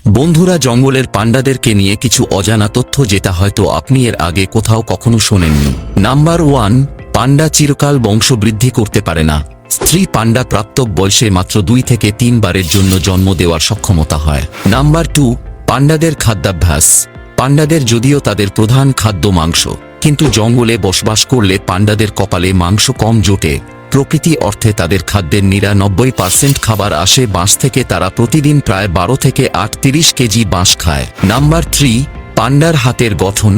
বন্ধুরা, জঙ্গলের পান্ডাদেরকে নিয়ে কিছু অজানা তথ্য যেটা হয়তো আপনি এর আগে কোথাও কখনো শোনেননি। নাম্বার 1, পান্ডা চিরকাল বংশবৃদ্ধি করতে পারে না। স্ত্রী পান্ডা প্রাপ্তক বয়সে মাত্র 2 থেকে 3 বারের জন্য জন্ম দেওয়ার সক্ষমতা হয়। নাম্বার 2, পান্ডাদের খাদ্যাভ্যাস। পান্ডাদের যদিও তাদের প্রধান খাদ্য মাংস, কিন্তু জঙ্গলে বসবাস করলে পান্ডাদের কপালে মাংস কম জোটে। প্রকৃতি অর্থে তাদের খাদ্যের 99% খাবার আসে বাঁশ থেকে। তারা প্রতিদিন প্রায় 12 থেকে 38 কেজি বাঁশ খায়। নাম্বার 3, পান্ডার হাতের গঠন।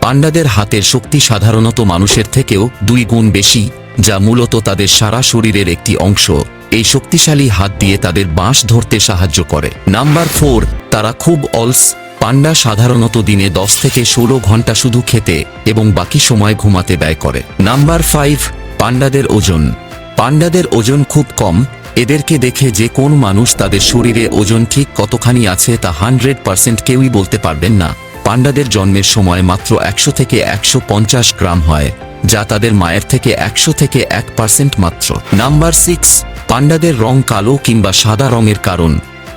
পান্ডাদের হাতের শক্তি সাধারণত মানুষের থেকেও 2 গুণ বেশি, যা মূলত তাদের সারা শরীরের একটি অংশ। এই শক্তিশালী হাত দিয়ে তাদের বাঁশ ধরতে সাহায্য করে। নাম্বার 4, তারা খুব অলস। পান্ডা সাধারণত দিনে 10 থেকে 16 ঘন্টা শুধু খেতে এবং বাকি সময় ঘুমাতে ব্যয় করে। নাম্বার 5, পান্ডাদের ওজন। পান্ডাদের ওজন খুব কম। এদেরকে দেখে যে কোন মানুষ তাদের শরীরে ওজন ঠিক কতখানি আছে তা 100% কেউই বলতে পারবেন না। পান্ডাদের জন্মের সময় মাত্র 100 থেকে 150 গ্রাম হয়, যা তাদের মায়ের থেকে 100 থেকে 1% মাত্র। নাম্বার 6, পান্ডাদের রং কালো কিংবা সাদা রঙের কারণ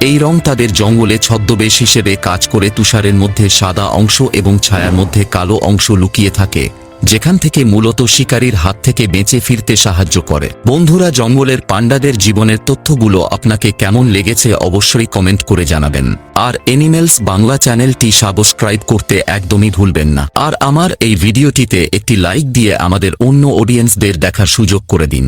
এই রং তাদের জঙ্গলে ছদ্মবেশ হিসেবে কাজ করে। তুষারের মধ্যে সাদা অংশ এবং ছায়ার মধ্যে কালো অংশ লুকিয়ে থাকে, যেখান থেকে মূলত শিকারীর হাত থেকে বেঁচে ফিরতে সাহায্য করে। বন্ধুরা, জঙ্গলের পান্ডাদের জীবনের তথ্যগুলো আপনাকে কেমন লেগেছে অবশ্যই কমেন্ট করে জানাবেন। আর এনিমেলস বাংলা চ্যানেলটি সাবস্ক্রাইব করতে একদমই ভুলবেন না। আর আমার এই ভিডিওটিতে একটি লাইক দিয়ে আমাদের অন্য অডিয়েন্সদের দেখার সুযোগ করে দিন।